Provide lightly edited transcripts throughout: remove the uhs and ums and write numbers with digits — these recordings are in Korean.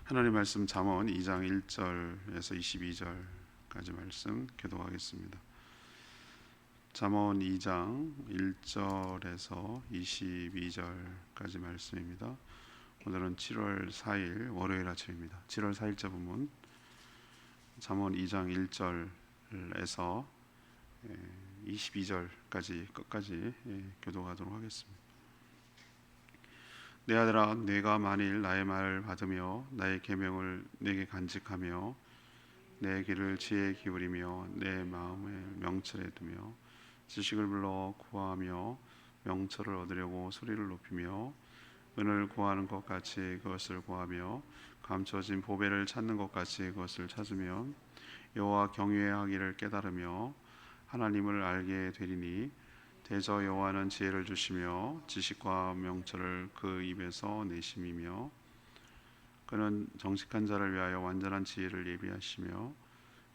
하나님 말씀 잠언 2장 1절에서 22절까지 말씀 교독하겠습니다. 잠언 2장 1절에서 22절까지 말씀입니다. 오늘은 7월 4일 월요일 아침입니다. 7월 4일자 본문 잠언 2장 1절에서 22절까지 끝까지 교독하도록 하겠습니다. 내 아들아, 내가 만일 나의 말을 받으며 나의 계명을 내게 간직하며 내 귀를 지혜에 기울이며 내 마음을 명철에 두며 지식을 불러 구하며 명철을 얻으려고 소리를 높이며 은을 구하는 것 같이 그것을 구하며 감춰진 보배를 찾는 것 같이 그것을 찾으면 여호와 경외하기를 깨달으며 하나님을 알게 되리니 대저 여호와는 지혜를 주시며 지식과 명철을 그 입에서 내심이며 그는 정직한 자를 위하여 완전한 지혜를 예비하시며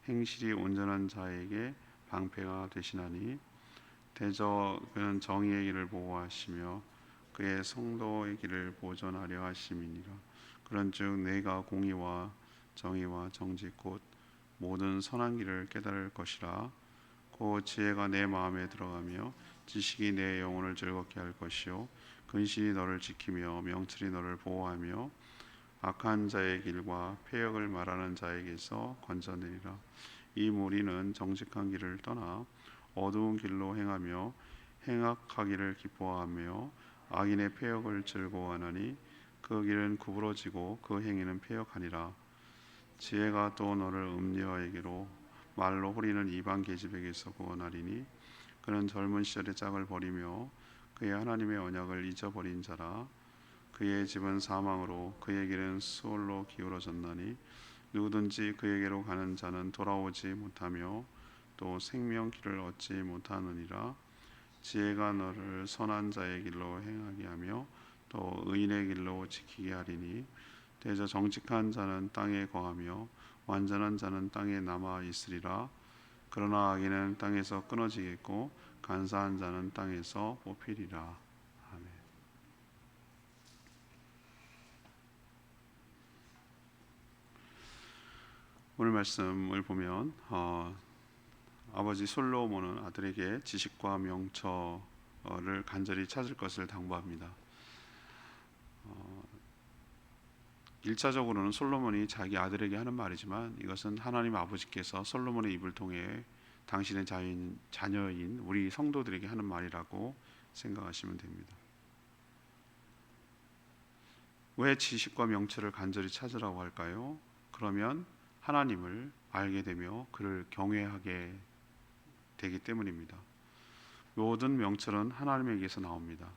행실이 온전한 자에게 방패가 되시나니 대저 그는 정의의 길을 보호하시며 그의 성도의 길을 보존하려 하심이니라. 그런즉 내가 공의와 정의와 정직 곧 모든 선한 길을 깨달을 것이라. 그 지혜가 내 마음에 들어가며 지식이 내 영혼을 즐겁게 할 것이요 근신이 너를 지키며 명철이 너를 보호하며 악한 자의 길과 패역을 말하는 자에게서 건져내리라. 이 무리는 정직한 길을 떠나 어두운 길로 행하며 행악하기를 기뻐하며 악인의 패역을 즐거워하나니 그 길은 구부러지고 그 행위는 패역하니라. 지혜가 또 너를 음녀에게로 말로 후리는 이방 계집에게서 구원하리니 그는 젊은 시절의 짝을 버리며 그의 하나님의 언약을 잊어버린 자라. 그의 집은 사망으로 그의 길은 수월로 기울어졌나니 누구든지 그에게로 가는 자는 돌아오지 못하며 또 생명길을 얻지 못하느니라. 지혜가 너를 선한 자의 길로 행하게 하며 또 의인의 길로 지키게 하리니 대저 정직한 자는 땅에 거하며 완전한 자는 땅에 남아 있으리라. 그러나 악인은 땅에서 끊어지겠고 간사한 자는 땅에서 뽑히리라. 아멘. 오늘 말씀을 보면 아버지 솔로몬은 아들에게 지식과 명철을 간절히 찾을 것을 당부합니다. 1차적으로는 솔로몬이 자기 아들에게 하는 말이지만 이것은 하나님 아버지께서 솔로몬의 입을 통해 당신의 자녀인 우리 성도들에게 하는 말이라고 생각하시면 됩니다. 왜 지식과 명철을 간절히 찾으라고 할까요? 그러면 하나님을 알게 되며 그를 경외하게 되기 때문입니다. 모든 명철은 하나님에게서 나옵니다.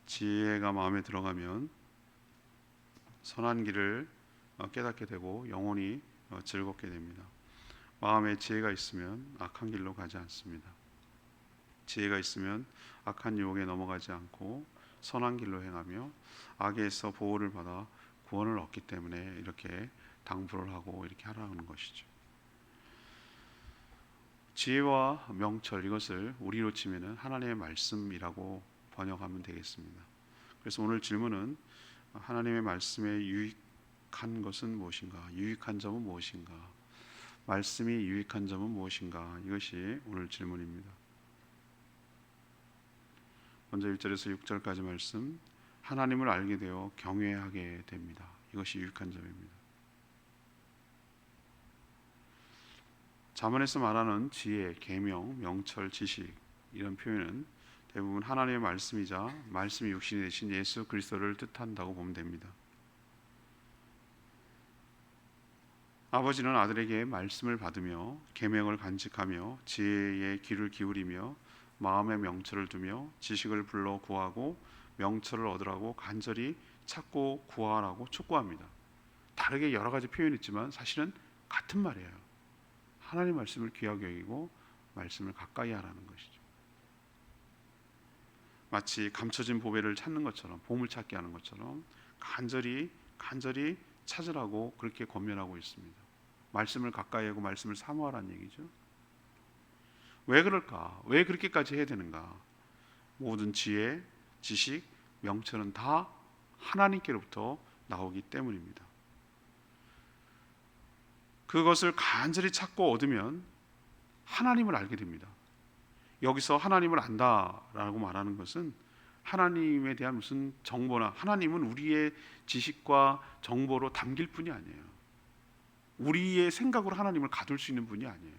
지혜가 마음에 들어가면 선한 길을 깨닫게 되고 영혼이 즐겁게 됩니다. 마음에 지혜가 있으면 악한 길로 가지 않습니다. 지혜가 있으면 악한 유혹에 넘어가지 않고 선한 길로 행하며 악에서 보호를 받아 구원을 얻기 때문에 이렇게 당부를 하고 이렇게 하라는 것이죠. 지혜와 명철, 이것을 우리로 치면은 하나님의 말씀이라고 번역하면 되겠습니다. 그래서 오늘 질문은 하나님의 말씀에 유익한 것은 무엇인가? 유익한 점은 무엇인가? 말씀이 유익한 점은 무엇인가? 이것이 오늘 질문입니다. 먼저 1절에서 6절까지 말씀, 하나님을 알게 되어 경외하게 됩니다. 이것이 유익한 점입니다. 잠언에서 말하는 지혜, 계명, 명철, 지식, 이런 표현은 대부분 하나님의 말씀이자 말씀이 육신이 되신 예수 그리스도를 뜻한다고 보면 됩니다. 아버지는 아들에게 말씀을 받으며 계명을 간직하며 지혜의 귀를 기울이며 마음의 명철을 두며 지식을 불러 구하고 명철을 얻으라고 간절히 찾고 구하라고 촉구합니다. 다르게 여러 가지 표현이 있지만 사실은 같은 말이에요. 하나님 말씀을 귀하게 여기고 말씀을 가까이 하라는 것이죠. 마치 감춰진 보배를 찾는 것처럼, 보물 찾기 하는 것처럼 간절히 찾으라고 그렇게 권면하고 있습니다. 말씀을 가까이 하고 말씀을 사모하라는 얘기죠. 왜 그럴까? 왜 그렇게까지 해야 되는가? 모든 지혜, 지식, 명철은 다 하나님께로부터 나오기 때문입니다. 그것을 간절히 찾고 얻으면 하나님을 알게 됩니다. 여기서 하나님을 안다라고 말하는 것은 하나님에 대한 무슨 정보나, 하나님은 우리의 지식과 정보로 담길 분이 아니에요. 우리의 생각으로 하나님을 가둘 수 있는 분이 아니에요.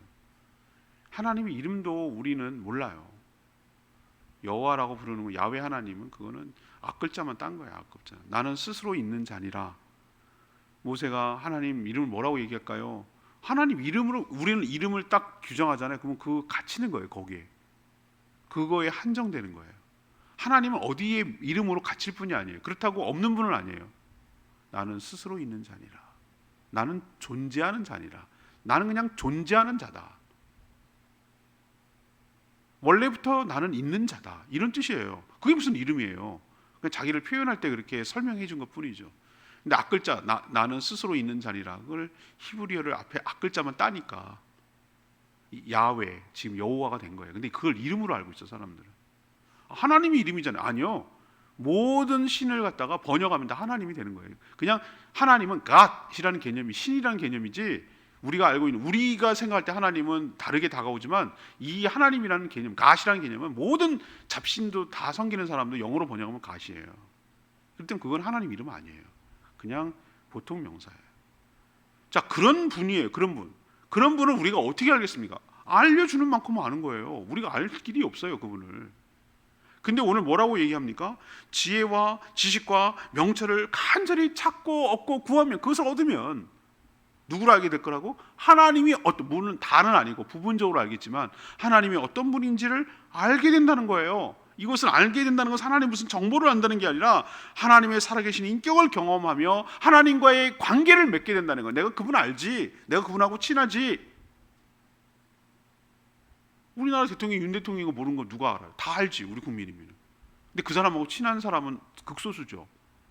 하나님의 이름도 우리는 몰라요. 여호와라고 부르는 거, 야훼 하나님은 그거는 앞글자만 딴 거야. 앞글자. 나는 스스로 있는 자니라. 모세가 하나님 이름을 뭐라고 얘기할까요? 하나님 이름으로, 우리는 이름을 딱 규정하잖아요. 그러면 그거 갇히는 거예요. 거기에. 그거에 한정되는 거예요. 하나님은 어디에 이름으로 갇힐 분이 아니에요. 그렇다고 없는 분은 아니에요. 나는 스스로 있는 자니라. 나는 존재하는 자니라. 나는 그냥 존재하는 자다. 원래부터 나는 있는 자다. 이런 뜻이에요. 그게 무슨 이름이에요. 그냥 자기를 표현할 때 그렇게 설명해 준 것 뿐이죠. 근데 앞글자, 나는 스스로 있는 자니라, 그걸 히브리어를 앞에 앞글자만 따니까 야훼, 지금 여호와가 된 거예요. 근데 그걸 이름으로 알고 있어, 사람들은. 하나님이 이름이잖아요. 아니요. 모든 신을 갖다가 번역하면 다 하나님이 되는 거예요. 그냥 하나님은 God이라는 개념이 신이라는 개념이지, 우리가 알고 있는, 우리가 생각할 때 하나님은 다르게 다가오지만 이 하나님이라는 개념, God이라는 개념은 모든 잡신도 다 섬기는 사람도 영어로 번역하면 God이에요. 그렇다면 그건 하나님 이름 아니에요. 그냥 보통 명사예요. 자, 그런 분이에요. 그런 분. 그런 분은 우리가 어떻게 알겠습니까? 알려주는 만큼 아는 거예요. 우리가 알 길이 없어요, 그분을. 근데 오늘 뭐라고 얘기합니까? 지혜와 지식과 명철을 간절히 찾고 얻고 구하면, 그것을 얻으면 누구를 알게 될 거라고? 하나님이 어떤, 물론 다는 아니고 부분적으로 알겠지만 하나님이 어떤 분인지를 알게 된다는 거예요. 이것을 알게 된다는 것은 하나님 무슨 정보를 안다는 게 아니라 하나님의 살아계신 인격을 경험하며 하나님과의 관계를 맺게 된다는 거예요. 내가 그분 알지, 내가 그분하고 친하지. 우리나라 대통령이 윤 대통령인 거 모르는 거 누가 알아요? 다 알지, 우리 국민이면. 근데 그 사람하고 친한 사람은 극소수죠.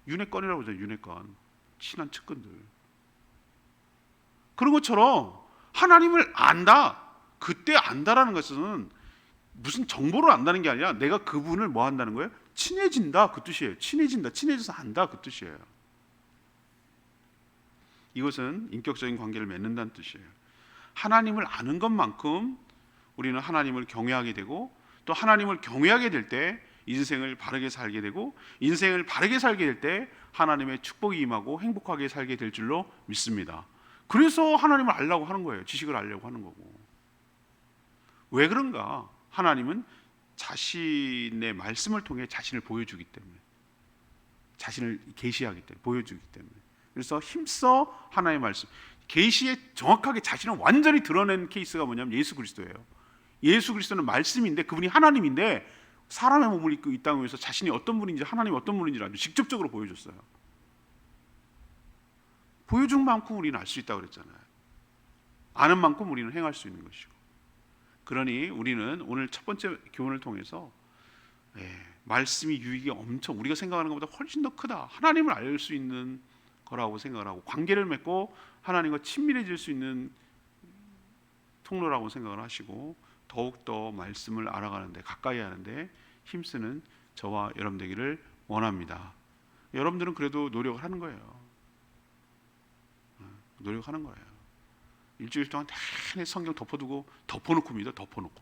윤회권이라고 하잖아요. 윤회권. 친한 측근들. 그런 것처럼 하나님을 안다, 그때 안다라는 것은 무슨 정보를 안다는 게 아니라 내가 그분을 뭐 한다는 거예요? 친해진다, 그 뜻이에요. 친해진다, 친해져서 안다, 그 뜻이에요. 이것은 인격적인 관계를 맺는다는 뜻이에요. 하나님을 아는 것만큼 우리는 하나님을 경외하게 되고, 또 하나님을 경외하게 될 때 인생을 바르게 살게 되고, 인생을 바르게 살게 될 때 하나님의 축복이 임하고 행복하게 살게 될 줄로 믿습니다. 그래서 하나님을 알려고 하는 거예요. 지식을 알려고 하는 거고. 왜 그런가? 하나님은 자신의 말씀을 통해 자신을 보여주기 때문에, 자신을 계시하기 때문에, 보여주기 때문에. 그래서 힘써 하나님의 말씀, 계시에 정확하게 자신을 완전히 드러낸 케이스가 뭐냐면 예수 그리스도예요. 예수 그리스도는 말씀인데, 그분이 하나님인데 사람의 몸을 입고 이 땅에 위해서 자신이 어떤 분인지, 하나님이 어떤 분인지를 아주 직접적으로 보여줬어요. 보여준 만큼 우리는 알 수 있다고 그랬잖아요. 아는 만큼 우리는 행할 수 있는 것이고. 그러니 우리는 오늘 첫 번째 교훈을 통해서 말씀이 유익이 엄청, 우리가 생각하는 것보다 훨씬 더 크다, 하나님을 알 수 있는 거라고 생각을 하고, 관계를 맺고 하나님과 친밀해질 수 있는 통로라고 생각을 하시고, 더욱더 말씀을 알아가는데, 가까이 하는데 힘쓰는 저와 여러분 되기를 원합니다. 여러분들은 그래도 노력을 하는 거예요. 노력하는 거예요. 일주일 동안 내내 성경 덮어두고, 덮어놓고 믿어. 덮어놓고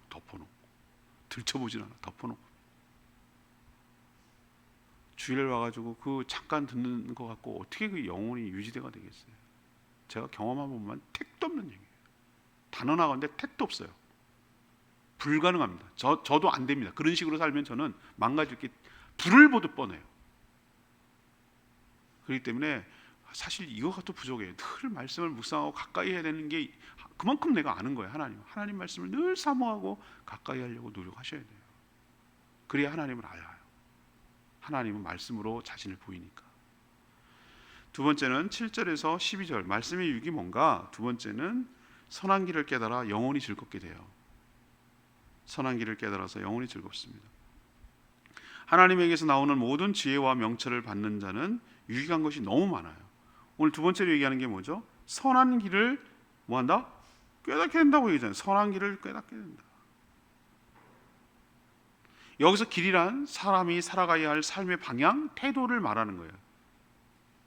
들춰보진 않아. 덮어놓고 주일 와가지고 그 잠깐 듣는 것 같고 어떻게 그 영혼이 유지돼가 되겠어요? 제가 경험한 부분만 택도 없는 얘기예요. 단어 나가는데 택도 없어요. 불가능합니다. 저도 안 됩니다. 그런 식으로 살면 저는 망가질 게 불을 보듯 뻔해요. 그렇기 때문에 사실 이거가 또 부족해요. 늘 말씀을 묵상하고 가까이 해야 되는 게, 그만큼 내가 아는 거예요. 하나님 말씀을 늘 사모하고 가까이 하려고 노력하셔야 돼요. 그래야 하나님을 알아요. 하나님은 말씀으로 자신을 보이니까. 두 번째는 7절에서 12절 말씀의 유익이 뭔가? 두 번째는 선한 길을 깨달아 영혼이 즐겁게 돼요. 선한 길을 깨달아서 영혼이 즐겁습니다. 하나님에게서 나오는 모든 지혜와 명철을 받는 자는 유익한 것이 너무 많아요. 오늘 두 번째로 얘기하는 게 뭐죠? 선한 길을 뭐한다? 깨닫게 된다고 얘기하잖아요. 선한 길을 깨닫게 된다. 여기서 길이란 사람이 살아가야 할 삶의 방향, 태도를 말하는 거예요.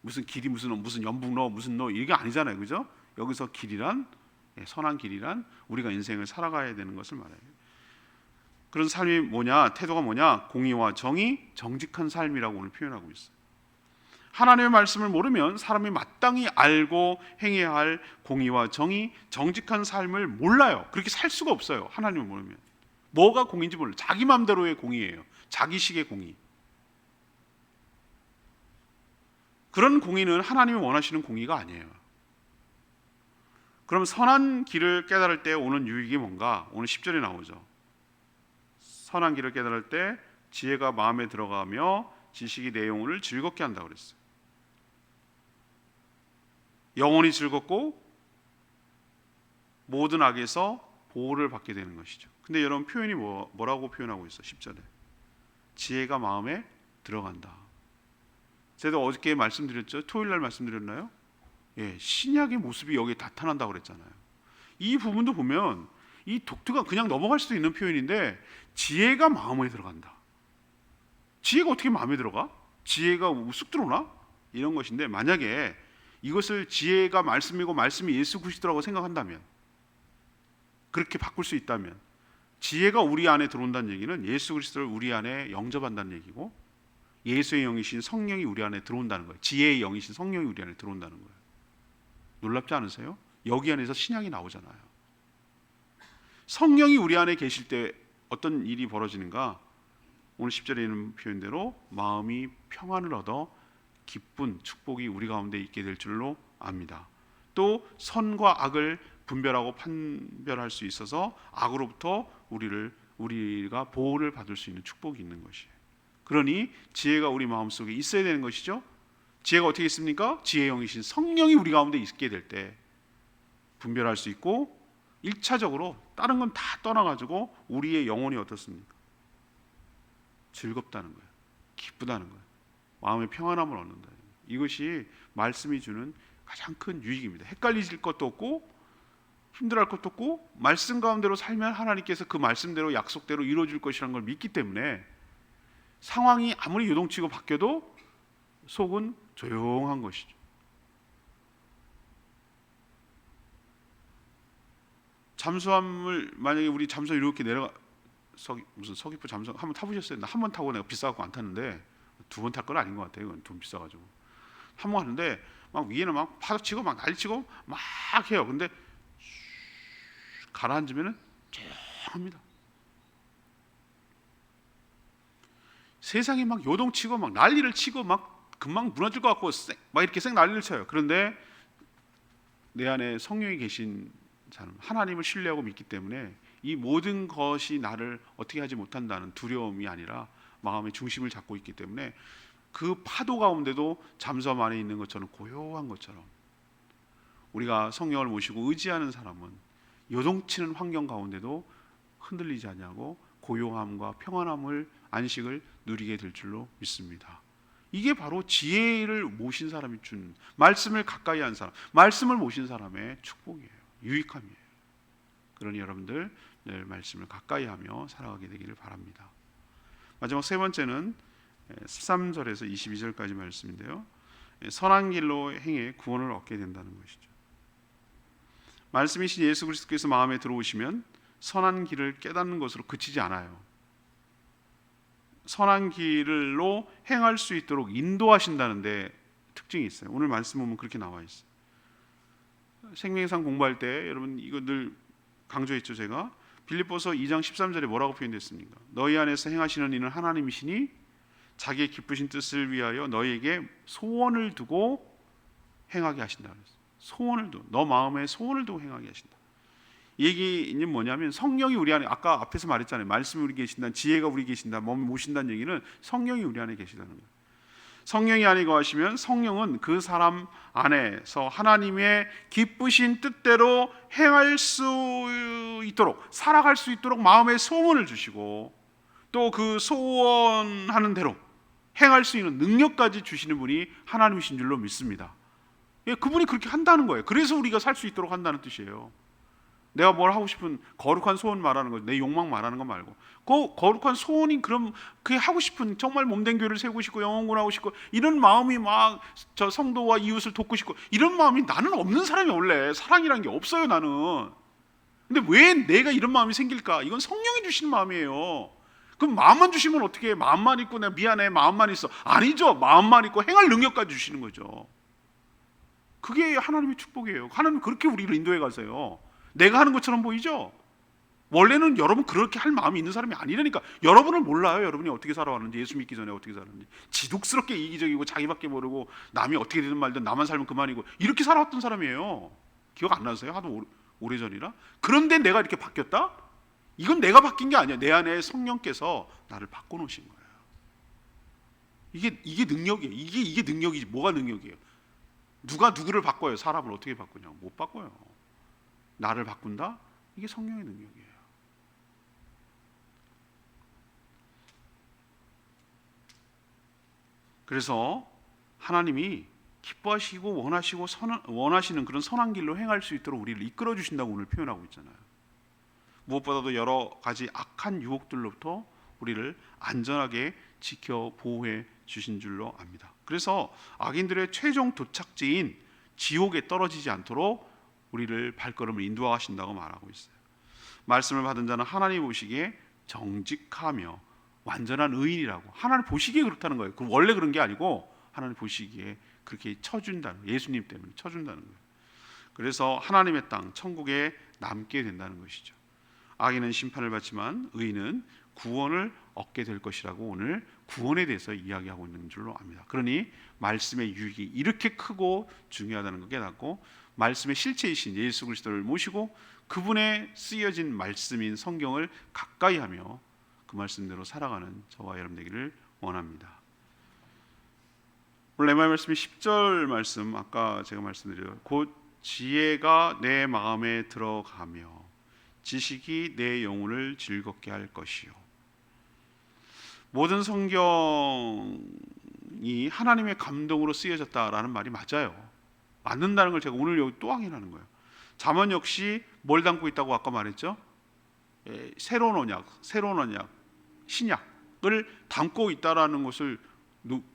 무슨 길이 무슨 연북로 무슨 로 이게 아니잖아요. 그죠? 여기서 길이란 선한 길이란 우리가 인생을 살아가야 되는 것을 말해요. 그런 삶이 뭐냐? 태도가 뭐냐? 공의와 정의, 정직한 삶이라고 오늘 표현하고 있어요. 하나님의 말씀을 모르면 사람이 마땅히 알고 행해야 할 공의와 정의, 정직한 삶을 몰라요. 그렇게 살 수가 없어요. 하나님을 모르면. 뭐가 공인지 몰라요. 자기 마음대로의 공의예요. 자기식의 공의. 그런 공의는 하나님이 원하시는 공의가 아니에요. 그럼 선한 길을 깨달을 때 오는 유익이 뭔가? 오늘 10절에 나오죠. 선한 길을 깨달을 때 지혜가 마음에 들어가며 지식이 내 영혼을 즐겁게 한다고 그랬어요. 영혼이 즐겁고 모든 악에서 보호를 받게 되는 것이죠. 근데 여러분 표현이 뭐라고 표현하고 있어? 10절에 지혜가 마음에 들어간다. 제가 어저께 말씀드렸죠? 토요일날 말씀드렸나요? 신약의 모습이 여기에 나타난다고 그랬잖아요. 이 부분도 보면 이 독트가 그냥 넘어갈 수도 있는 표현인데 지혜가 마음에 들어간다. 지혜가 어떻게 마음에 들어가? 지혜가 쑥 들어오나? 이런 것인데 만약에 이것을 지혜가 말씀이고 말씀이 예수 그리스도라고 생각한다면, 그렇게 바꿀 수 있다면 지혜가 우리 안에 들어온다는 얘기는 예수 그리스도를 우리 안에 영접한다는 얘기고 예수의 영이신 성령이 우리 안에 들어온다는 거예요. 지혜의 영이신 성령이 우리 안에 들어온다는 거예요. 놀랍지 않으세요? 여기 안에서 신약이 나오잖아요. 성령이 우리 안에 계실 때 어떤 일이 벌어지는가? 오늘 10절에 있는 표현대로 마음이 평안을 얻어 기쁜 축복이 우리 가운데 있게 될 줄로 압니다. 또 선과 악을 분별하고 판별할 수 있어서 악으로부터 우리가 보호를 받을 수 있는 축복이 있는 것이에요. 그러니 지혜가 우리 마음속에 있어야 되는 것이죠. 지혜가 어떻게 있습니까? 지혜의 영이신 성령이 우리 가운데 있게 될 때 분별할 수 있고 1차적으로 다른 건 다 떠나가지고 우리의 영혼이 어떻습니까? 즐겁다는 거예요. 기쁘다는 거예요. 마음의 평안함을 얻는다. 이것이 말씀이 주는 가장 큰 유익입니다. 헷갈리질 것도 없고 힘들어할 것도 없고 말씀 가운데로 살면 하나님께서 그 말씀대로 약속대로 이루어질 것이라는 걸 믿기 때문에 상황이 아무리 요동치고 바뀌어도 속은 조용한 것이죠. 잠수함을 만약에 우리 잠수함 이렇게 내려가 무슨 서귀포 잠수함 한번 타보셨어요? 나 한 번 타고 내가 비싸갖고 안 탔는데 2번 탈 건 아닌 것 같아요. 이건 돈 비싸가지고 한 번 하는데 막 위에는 막 파도 치고 막 난리치고 막 해요. 근데 가라앉으면은 조용합니다. 세상이 막 요동치고 막 난리를 치고 막 금방 무너질 것 같고 막 이렇게 쌩 난리를 쳐요. 그런데 내 안에 성령이 계신 사람, 하나님을 신뢰하고 믿기 때문에 이 모든 것이 나를 어떻게 하지 못한다는 두려움이 아니라 마음의 중심을 잡고 있기 때문에 그 파도 가운데도 잠수함 안에 있는 것처럼 고요한 것처럼 우리가 성령을 모시고 의지하는 사람은 요동치는 환경 가운데도 흔들리지 않냐고 고요함과 평안함을 안식을 누리게 될 줄로 믿습니다. 이게 바로 지혜를 모신 사람이 준, 말씀을 가까이 한 사람, 말씀을 모신 사람의 축복이에요. 유익함이에요. 그러니 여러분들 늘 말씀을 가까이 하며 살아가게 되기를 바랍니다. 마지막 세 번째는 13절에서 22절까지 말씀인데요, 선한 길로 행해 구원을 얻게 된다는 것이죠. 말씀이신 예수 그리스도께서 마음에 들어오시면 선한 길을 깨닫는 것으로 그치지 않아요. 선한 길로 행할 수 있도록 인도하신다는데 특징이 있어요. 오늘 말씀 보면 그렇게 나와 있어요. 생명상 공부할 때 여러분 이거 늘 강조했죠. 제가 빌립보서 2장 13절에 뭐라고 표현됐습니까? 너희 안에서 행하시는 이는 하나님이시니 자기의 기쁘신 뜻을 위하여 너희에게 소원을 두고 행하게 하신다 그랬어요. 소원을 두고, 너 마음에 소원을 두고 행하게 하신다. 이 얘기는 뭐냐면 성령이 우리 안에, 아까 앞에서 말했잖아요. 말씀이 우리 계신다, 지혜가 우리 계신다, 몸을 모신다는 얘기는 성령이 우리 안에 계시다는 거예요. 성령이 안에 거하시면 성령은 그 사람 안에서 하나님의 기쁘신 뜻대로 행할 수 있도록, 살아갈 수 있도록 마음의 소원을 주시고 또 그 소원하는 대로 행할 수 있는 능력까지 주시는 분이 하나님이신 줄로 믿습니다. 그분이 그렇게 한다는 거예요. 그래서 우리가 살 수 있도록 한다는 뜻이에요. 내가 뭘 하고 싶은 거룩한 소원 말하는 거죠. 내 욕망 말하는 거 말고. 그 거룩한 소원이 그럼 그게 하고 싶은 정말 몸된 교회를 세우고 싶고 영혼구원하고 싶고 이런 마음이 막 저 성도와 이웃을 돕고 싶고 이런 마음이 나는 없는 사람이 원래 사랑이라는 게 없어요 나는. 근데 왜 내가 이런 마음이 생길까? 이건 성령이 주시는 마음이에요. 그럼 마음만 주시면 어떻게 해? 마음만 있고 내가 미안해 마음만 있어. 아니죠. 마음만 있고 행할 능력까지 주시는 거죠. 그게 하나님의 축복이에요. 하나님 그렇게 우리를 인도해 가세요. 내가 하는 것처럼 보이죠? 원래는 여러분 그렇게 할 마음이 있는 사람이 아니라니까. 여러분을 몰라요. 여러분이 어떻게 살아왔는지, 예수 믿기 전에 어떻게 살았는지. 지독스럽게 이기적이고 자기밖에 모르고 남이 어떻게 되든 말든 나만 살면 그만이고 이렇게 살아왔던 사람이에요. 기억 안 나세요? 하도 오래전이라. 그런데 내가 이렇게 바뀌었다? 이건 내가 바뀐 게 아니야. 내 안에 성령께서 나를 바꿔놓으신 거예요. 이게 능력이에요. 이게 능력이지. 뭐가 능력이에요? 누가 누구를 바꿔요? 사람을 어떻게 바꾸냐고. 못 바꿔요. 나를 바꾼다? 이게 성령의 능력이에요. 그래서 하나님이 기뻐하시고 원하시는 그런 선한 길로 행할 수 있도록 우리를 이끌어 주신다고 오늘 표현하고 있잖아요. 무엇보다도 여러 가지 악한 유혹들로부터 우리를 안전하게 지켜 보호해 주신 줄로 압니다. 그래서 악인들의 최종 도착지인 지옥에 떨어지지 않도록 우리를 발걸음을 인도하신다고 말하고 있어요. 말씀을 받은 자는 하나님 보시기에 정직하며 완전한 의인이라고. 하나님 보시기에 그렇다는 거예요. 원래 그런 게 아니고 하나님 보시기에 그렇게 쳐준다는 거예요. 예수님 때문에 쳐준다는 거예요. 그래서 하나님의 땅 천국에 남게 된다는 것이죠. 악인은 심판을 받지만 의인은 구원을 얻게 될 것이라고 오늘 구원에 대해서 이야기하고 있는 줄로 압니다. 그러니 말씀의 유익이 이렇게 크고 중요하다는 걸 깨닫고 말씀의 실체이신 예수 그리스도를 모시고 그분의 쓰여진 말씀인 성경을 가까이 하며 그 말씀대로 살아가는 저와 여러분 되기를 원합니다. 오늘 내 말씀이 10절 말씀 아까 제가 말씀드려요. 곧 지혜가 내 마음에 들어가며 지식이 내 영혼을 즐겁게 할 것이요. 모든 성경이 하나님의 감동으로 쓰여졌다라는 말이 맞아요. 맞는다는 걸 제가 오늘 여기 또 확인하는 거예요. 잠언 역시 뭘 담고 있다고 아까 말했죠? 새로운 언약, 신약을 담고 있다라는 것을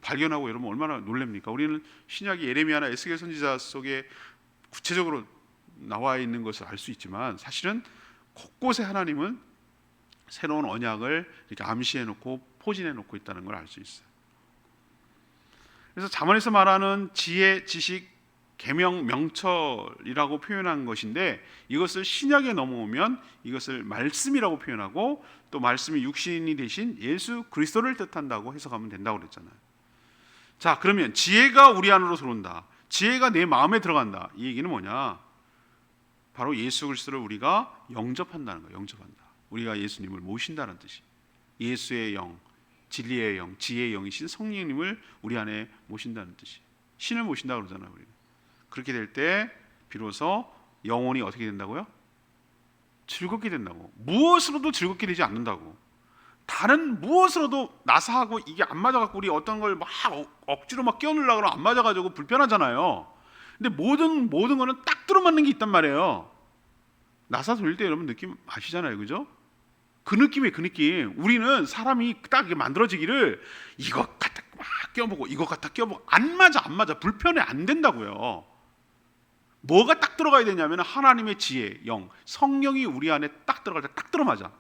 발견하고 여러분 얼마나 놀랍니까? 우리는 신약이 예레미야나 에스겔 선지자 속에 구체적으로 나와 있는 것을 알 수 있지만 사실은 곳곳에 하나님은 새로운 언약을 이렇게 암시해 놓고 포진해 놓고 있다는 걸 알 수 있어요. 그래서 잠언에서 말하는 지혜, 지식, 계명, 명철이라고 표현한 것인데 이것을 신약에 넘어오면 이것을 말씀이라고 표현하고 또 말씀이 육신이 되신 예수 그리스도를 뜻한다고 해석하면 된다고 그랬잖아요. 자, 그러면 지혜가 우리 안으로 들어온다. 지혜가 내 마음에 들어간다. 이 얘기는 뭐냐? 바로 예수 그리스도를 우리가 영접한다는 거예요. 영접한다. 우리가 예수님을 모신다는 뜻이. 예수의 영, 진리의 영, 지혜의 영이신 성령님을 우리 안에 모신다는 뜻이. 신을 모신다 그러잖아요. 우리는. 그렇게 될 때 비로소 영혼이 어떻게 된다고요? 즐겁게 된다고. 무엇으로도 즐겁게 되지 않는다고. 다른 무엇으로도 나사하고 이게 안 맞아갖고 우리 어떤 걸 막 억지로 막 끼워넣으려고 하면 안 맞아가지고 불편하잖아요. 근데 모든 거는 딱 들어맞는 게 있단 말이에요. 나사 돌릴 때 여러분 느낌 아시잖아요, 그죠? 그 느낌이에요, 그 느낌. 우리는 사람이 딱 이렇게 만들어지기를 이것 갖다 막 껴보고 이것 갖다 껴보고 안 맞아, 불편해, 안 된다고요. 뭐가 딱 들어가야 되냐면 하나님의 지혜, 영, 성령이 우리 안에 딱 들어갈 때 딱 들어맞아.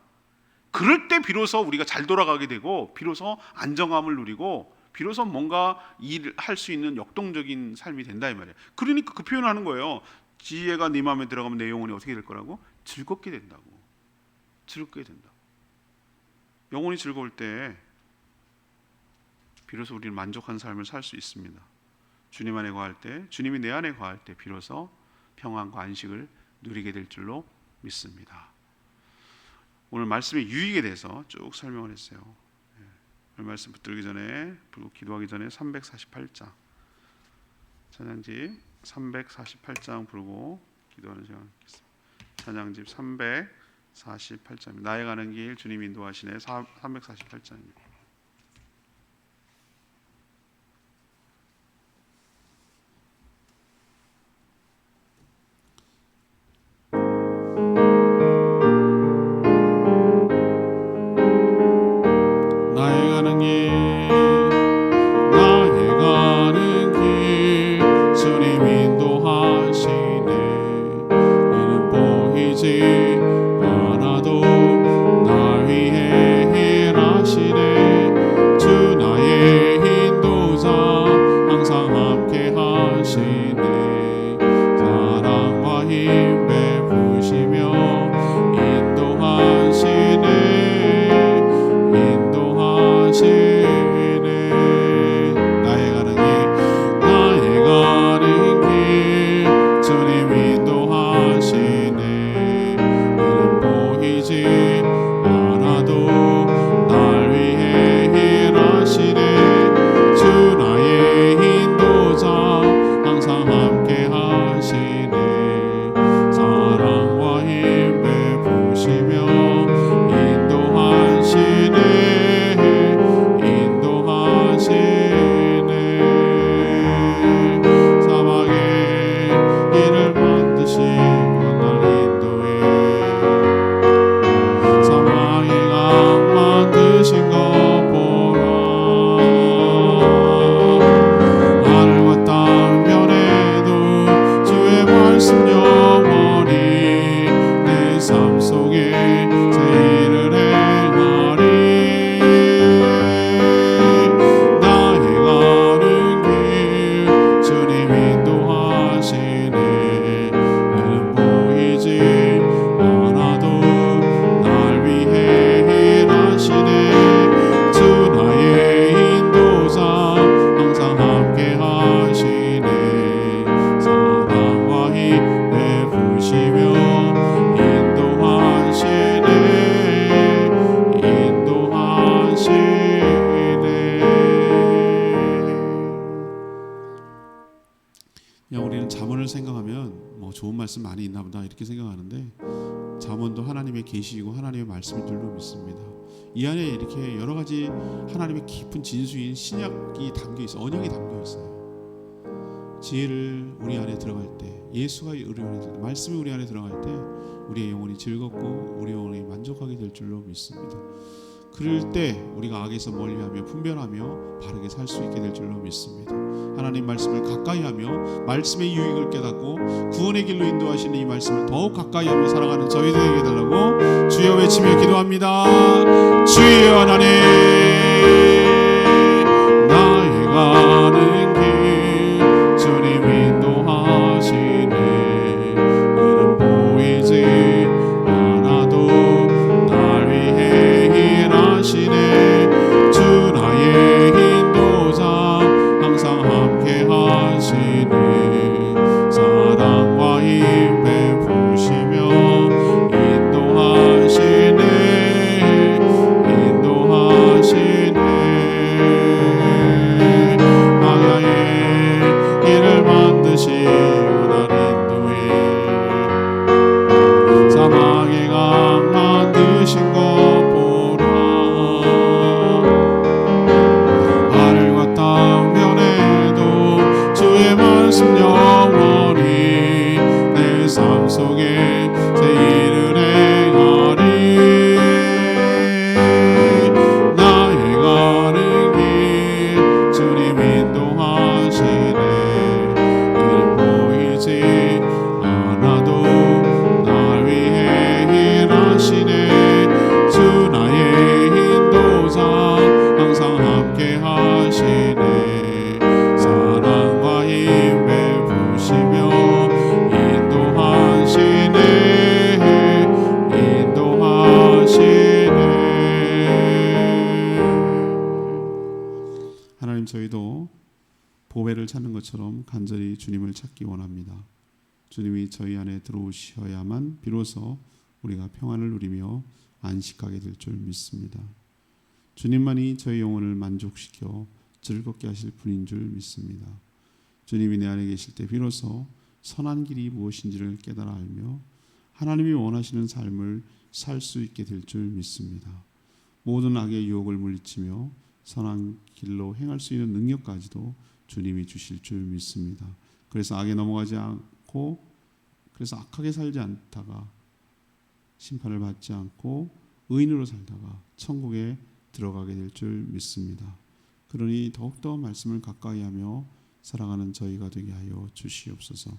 그럴 때 비로소 우리가 잘 돌아가게 되고 비로소 안정감을 누리고 비로소 뭔가 일을 할 수 있는 역동적인 삶이 된다 이 말이에요. 그러니까 그 표현을 하는 거예요. 지혜가 네 마음에 들어가면 내 영혼이 어떻게 될 거라고? 즐겁게 된다고. 즐겁게 된다. 영혼이 즐거울 때 비로소 우리는 만족한 삶을 살 수 있습니다. 주님 안에 거할 때, 주님이 내 안에 거할 때 비로소 평안과 안식을 누리게 될 줄로 믿습니다. 오늘 말씀의 유익에 대해서 쭉 설명을 했어요. 오늘 말씀 붙들기 전에, 기도하기 전에 348장 찬양집 348장 부르고 기도하는 시간 갖겠습니다. 찬양집 348장입니다. 나의 가는 길 주님 인도하시네. 348장입니다. 그냥 우리는 잠언을 생각하면 뭐 좋은 말씀 많이 있나 보다 이렇게 생각하는데, 잠언도 하나님의 계시이고 하나님의 말씀인 줄로 믿습니다. 이 안에 이렇게 여러 가지 하나님의 깊은 진수인 신약이 담겨 있어, 언약이 담겨 있어요. 지혜를 우리 안에 들어갈 때, 예수가 우리 안에 들어갈 때, 말씀이 우리 안에 들어갈 때 우리의 영혼이 즐겁고 우리 영혼이 만족하게 될 줄로 믿습니다. 그럴 때 우리가 악에서 멀리하며 분별하며 바르게 살 수 있게 될 줄로 믿습니다. 하나님 말씀을 가까이하며 말씀의 유익을 깨닫고 구원의 길로 인도하시는 이 말씀을 더욱 가까이하며 살아가는 저희들 되게 해달라고 주여 외치며 기도합니다. 주여 하나님, 나의 가는 길 주님 인도하시네. 이는 보이지 않아도 날 위해 일하시네. 주 나의 인도자 항상 함께 하시네. 사랑과 힘 베푸시며 인도하시네. 방향의 길을 만드시고 날 인도해. 사막의 강 만드신 것 보라. 하늘과 땅 변해도 주의 말씀 영원히 내 삶 속에 새 일을 행하리. 나의 가는 길 주님 인도하시네. 이는 보이지 않아도 날 위해 일하시네. 주 나의 인도자 항상 함께 하시네. 사랑과 힘 베푸시며 인도하시네. 하나님, 저희도 보배를 찾는 것처럼 간절히 주님을 찾기 원합니다. 주님이 저희 안에 들어오셔야만 비로소 우리가 평안을 누리며 안식하게 될 줄 믿습니다. 주님만이 저희 영혼을 만족시켜 즐겁게 하실 분인 줄 믿습니다. 주님이 내 안에 계실 때 비로소 선한 길이 무엇인지를 깨달아 알며 하나님이 원하시는 삶을 살 수 있게 될 줄 믿습니다. 모든 악의 유혹을 물리치며 선한 길로 행할 수 있는 능력까지도 주님이 주실 줄 믿습니다. 그래서 악에 넘어가지 않고, 그래서 악하게 살지 않다가 심판을 받지 않고 의인으로 살다가 천국에 들어가게 될 줄 믿습니다. 그러니 더욱더 말씀을 가까이하며 살아가는 저희가 되게 하여 주시옵소서.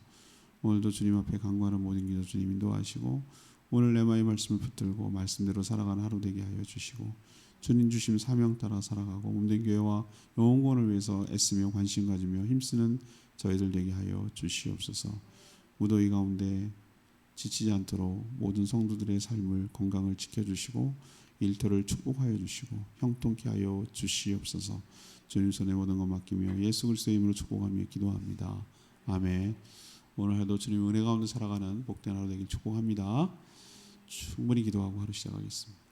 오늘도 주님 앞에 간구하는 모든 기도 주님 인도하시고, 오늘 레마의 말씀을 붙들고 말씀대로 살아가는 하루 되게 하여 주시고, 주님 주신 사명 따라 살아가고 몸된 교회와 영혼구원을 위해서 애쓰며 관심 가지며 힘쓰는 저희들 되게 하여 주시옵소서. 무더위 가운데 지치지 않도록 모든 성도들의 삶을, 건강을 지켜주시고 일터를 축복하여 주시고 형통케 하여 주시옵소서. 주님 손에 모든 것 맡기며 예수 그리스도의 이름으로 축복하며 기도합니다. 아멘. 오늘 하루도 주님 은혜 가운데 살아가는 복된 하루 되길 축복합니다. 충분히 기도하고 하루 시작하겠습니다.